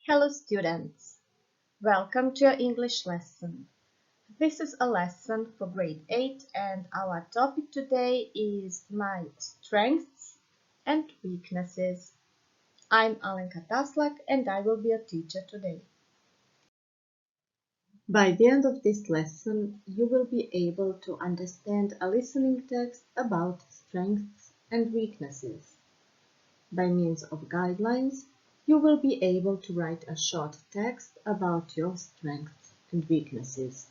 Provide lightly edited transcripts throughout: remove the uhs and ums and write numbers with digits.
Hello students, welcome to your English lesson. This is a lesson for grade 8 and our topic today is my strengths and weaknesses. I'm Alenka Taslak and I will be your teacher today. By the end of this lesson, you will be able to understand a listening text about strengths and weaknesses. By means of guidelines, you will be able to write a short text about your strengths and weaknesses.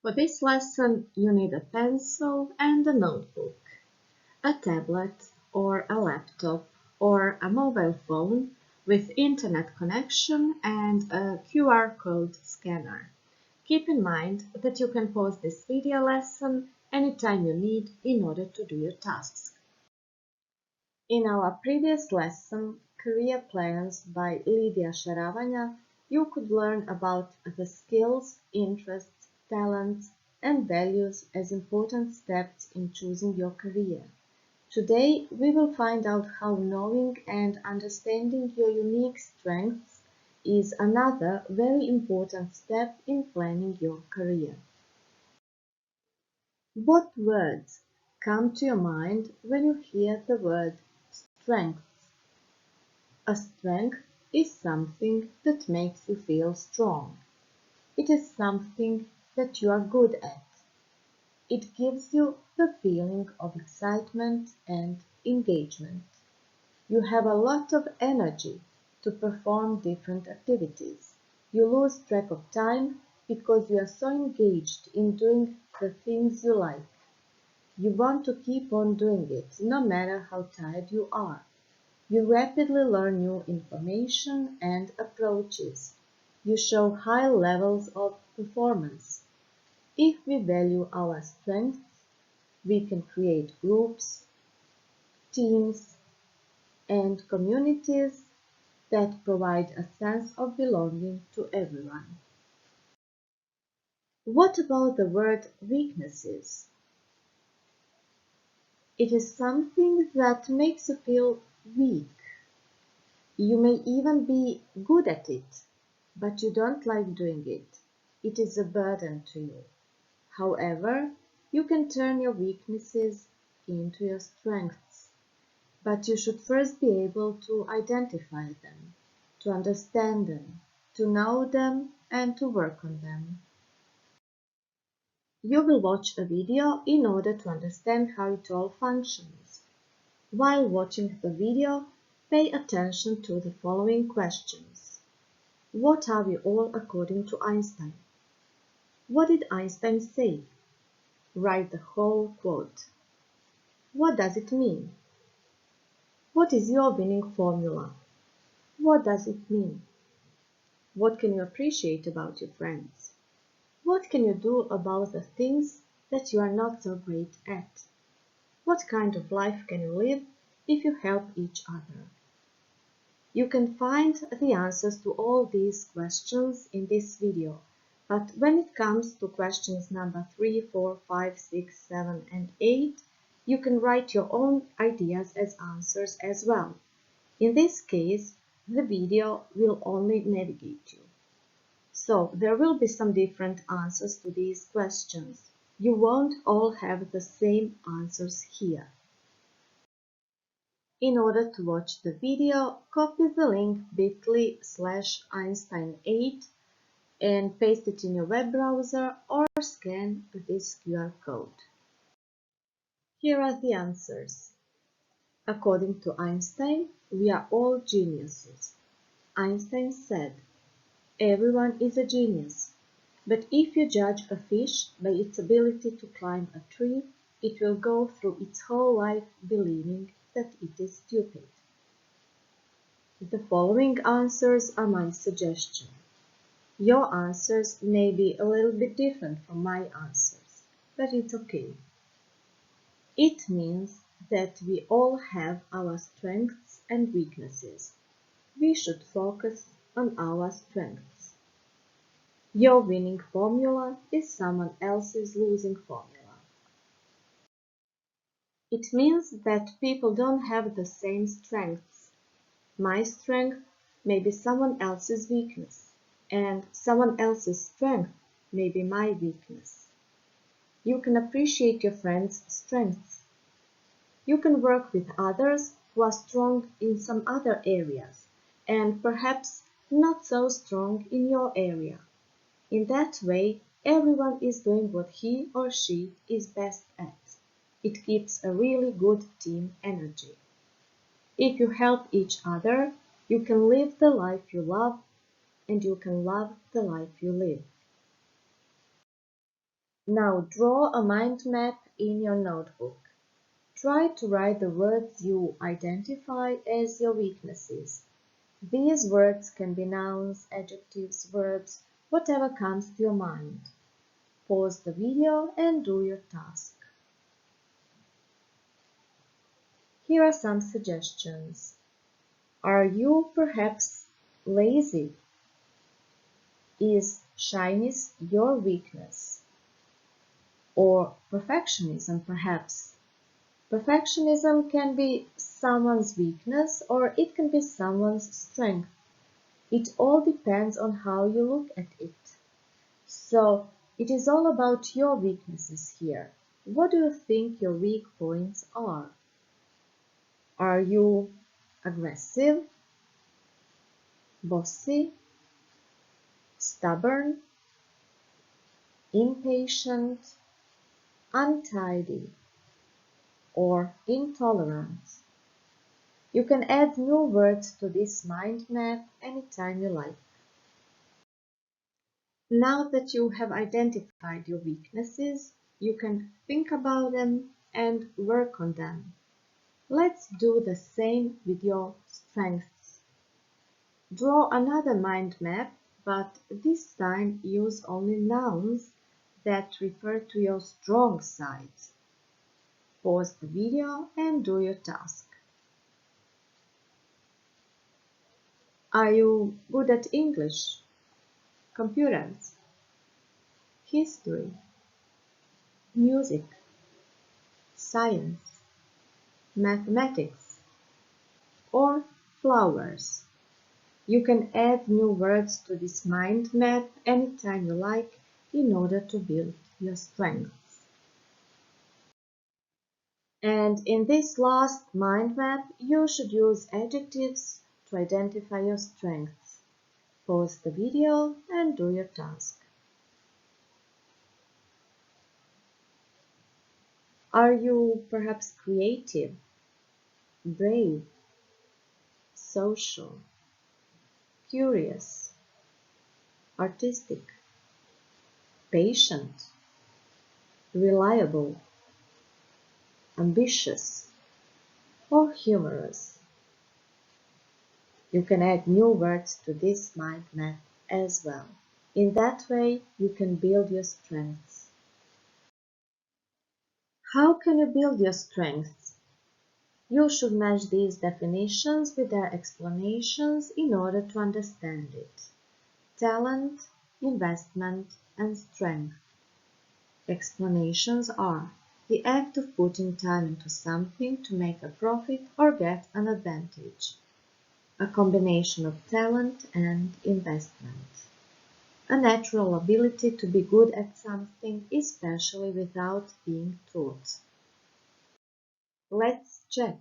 For this lesson, you need a pencil and a notebook, a tablet or a laptop or a mobile phone with internet connection and a QR code scanner. Keep in mind that you can pause this video lesson anytime you need in order to do your tasks. In our previous lesson, Career Plans by Lidija Šaravanja, you could learn about the skills, interests, talents, and values as important steps in choosing your career. Today, we will find out how knowing and understanding your unique strengths is another very important step in planning your career. What words come to your mind when you hear the word strengths? A strength is something that makes you feel strong. It is something that you are good at. It gives you the feeling of excitement and engagement. You have a lot of energy to perform different activities. You lose track of time because you are so engaged in doing the things you like. You want to keep on doing it, no matter how tired you are. You rapidly learn new information and approaches. You show high levels of performance. If we value our strengths, we can create groups, teams, and communities that provide a sense of belonging to everyone. What about the word weaknesses? It is something that makes you feel weak. You may even be good at it, but you don't like doing it. It is a burden to you. However, you can turn your weaknesses into your strengths, but you should first be able to identify them, to understand them, to know them, and to work on them. You will watch a video in order to understand how it all functions. While watching the video, pay attention to the following questions. What are we all according to Einstein? What did Einstein say? Write the whole quote. What does it mean? What is your winning formula? What does it mean? What can you appreciate about your friends? What can you do about the things that you are not so great at? What kind of life can you live if you help each other? You can find the answers to all these questions in this video, but when it comes to questions number 3, 4, 5, 6, 7, and 8, you can write your own ideas as answers as well. In this case, the video will only navigate you. So there will be some different answers to these questions. You won't all have the same answers here. In order to watch the video, copy the link bit.ly/Einstein8 and paste it in your web browser or scan this QR code. Here are the answers. According to Einstein, we are all geniuses. Einstein said, "Everyone is a genius, but if you judge a fish by its ability to climb a tree, it will go through its whole life believing that it is stupid." The following answers are my suggestion. Your answers may be a little bit different from my answers, but it's okay. It means that we all have our strengths and weaknesses. We should focus on our strengths. Your winning formula is someone else's losing formula. It means that people don't have the same strengths. My strength may be someone else's weakness, and someone else's strength may be my weakness. You can appreciate your friend's strengths. You can work with others who are strong in some other areas, and perhaps not so strong in your area. In that way, everyone is doing what he or she is best at. It keeps a really good team energy. If you help each other, you can live the life you love, and you can love the life you live. Now draw a mind map in your notebook. Try to write the words you identify as your weaknesses. These words can be nouns, adjectives, verbs, whatever comes to your mind. Pause the video and do your task. Here are some suggestions. Are you perhaps lazy? Is shyness your weakness? Or perfectionism, perhaps? Perfectionism can be someone's weakness or it can be someone's strength. It all depends on how you look at it. So, it is all about your weaknesses here. What do you think your weak points are? Are you aggressive, bossy, stubborn, impatient, untidy, or intolerant? You can add new words to this mind map anytime you like. Now that you have identified your weaknesses, you can think about them and work on them. Let's do the same with your strengths. Draw another mind map, but this time use only nouns that refer to your strong sides. Pause the video and do your task. Are you good at English, computers, history, music, science, mathematics, or flowers? You can add new words to this mind map anytime you like in order to build your strengths. And in this last mind map, you should use adjectives to identify your strengths. Pause the video and do your task. Are you perhaps creative, brave, social, curious, artistic, patient, reliable, ambitious, or humorous? You can add new words to this mind map as well. In that way, you can build your strengths. How can you build your strengths? You should match these definitions with their explanations in order to understand it. Talent, investment, and strength. Explanations are the act of putting time into something to make a profit or get an advantage. A combination of talent and investment. A natural ability to be good at something, especially without being taught. Let's check.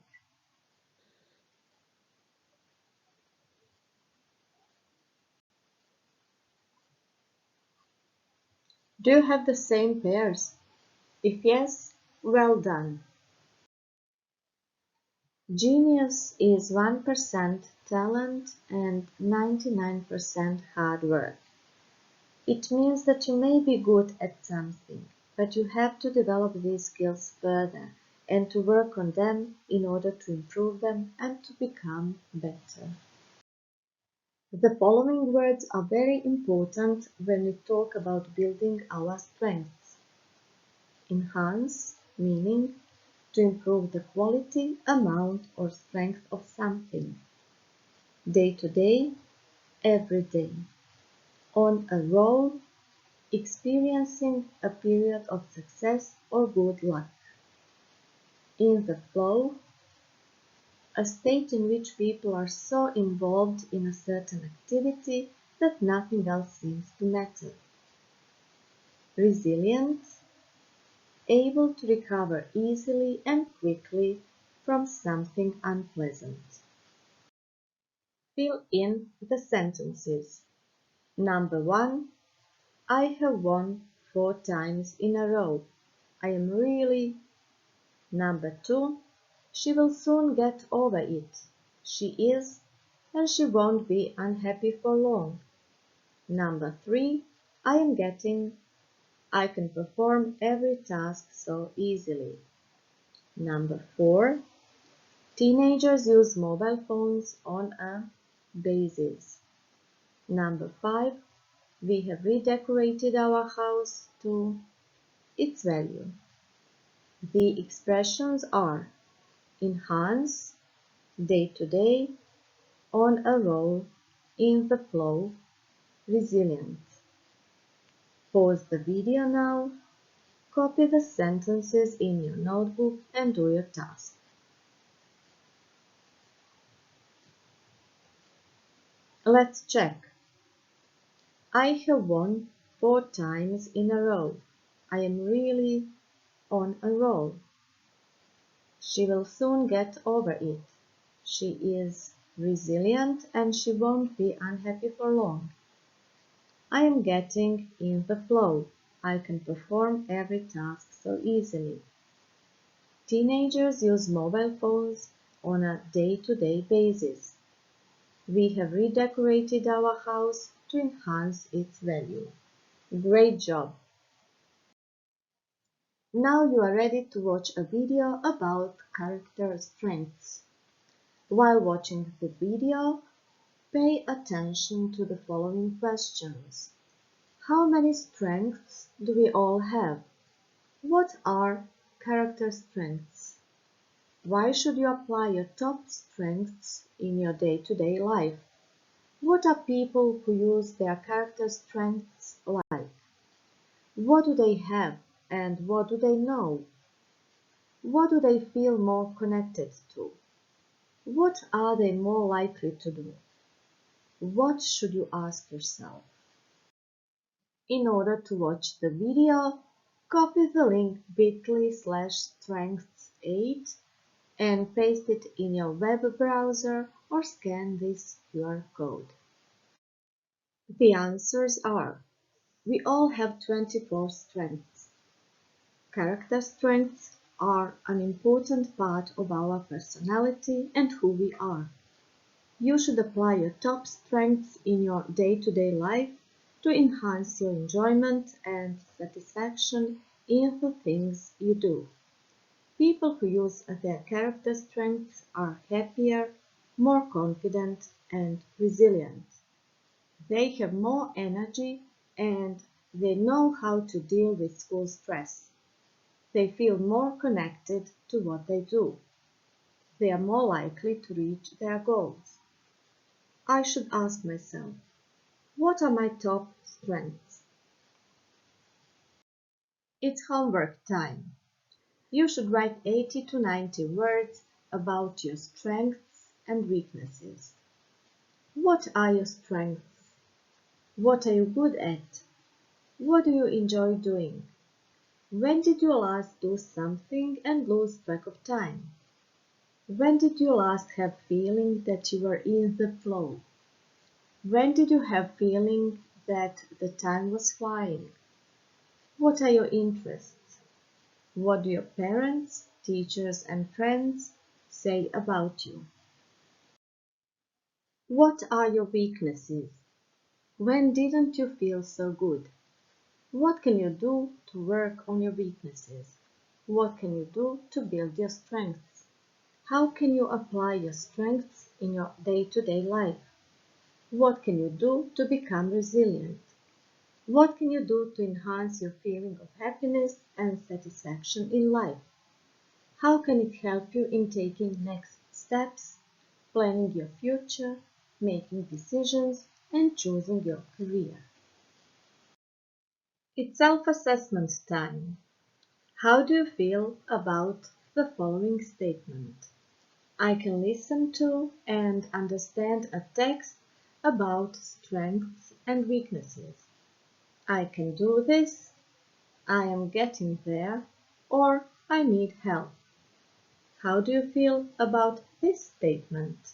Do you have the same pairs? If yes, well done. Genius is 1% talent and 99% hard work. It means that you may be good at something, but you have to develop these skills further and to work on them in order to improve them and to become better. The following words are very important when we talk about building our strengths. Enhance, meaning to improve the quality, amount, or strength of something. Day to day, every day. On a roll, experiencing a period of success or good luck. In the flow, a state in which people are so involved in a certain activity that nothing else seems to matter. Resilient, able to recover easily and quickly from something unpleasant. Fill in the sentences. Number 1. I have won 4 times in a row. I am really. Number 2. She will soon get over it. She is, and she won't be unhappy for long. Number 3. I am getting. I can perform every task so easily. Number 4. Teenagers use mobile phones on a basis. Number 5. We have redecorated our house to its value. The expressions are enhance, day to day, on a roll, in the flow, resilient. Pause the video now, copy the sentences in your notebook and do your task. Let's check. I have won 4 times in a row. I am really on a roll. She will soon get over it. She is resilient and she won't be unhappy for long. I am getting in the flow. I can perform every task so easily. Teenagers use mobile phones on a day-to-day basis. We have redecorated our house to enhance its value. Great job! Now you are ready to watch a video about character strengths. While watching the video, pay attention to the following questions. How many strengths do we all have? What are character strengths? Why should you apply your top strengths in your day-to-day life? What are people who use their character strengths like? What do they have and what do they know? What do they feel more connected to? What are they more likely to do? What should you ask yourself? In order to watch the video, copy the link bit.ly/strengths8 and paste it in your web browser or scan this QR code. The answers are: we all have 24 strengths. Character strengths are an important part of our personality and who we are. You should apply your top strengths in your day-to-day life to enhance your enjoyment and satisfaction in the things you do. People who use their character strengths are happier, more confident, and resilient. They have more energy and they know how to deal with school stress. They feel more connected to what they do. They are more likely to reach their goals. I should ask myself, what are my top strengths? It's homework time. You should write 80 to 90 words about your strengths and weaknesses. What are your strengths? What are you good at? What do you enjoy doing? When did you last do something and lose track of time? When did you last have feeling that you were in the flow? When did you have feeling that the time was flying? What are your interests? What do your parents, teachers and friends say about you? What are your weaknesses? When didn't you feel so good? What can you do to work on your weaknesses? What can you do to build your strengths? How can you apply your strengths in your day-to-day life? What can you do to become resilient? What can you do to enhance your feeling of happiness and satisfaction in life? How can it help you in taking next steps, planning your future, making decisions, and choosing your career? It's self-assessment time. How do you feel about the following statement? I can listen to and understand a text about strengths and weaknesses. I can do this, I am getting there, or I need help. How do you feel about this statement?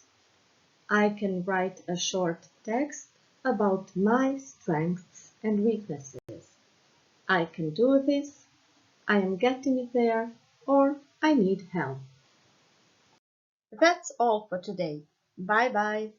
I can write a short text about my strengths and weaknesses. I can do this, I am getting there, or I need help. That's all for today. Bye bye.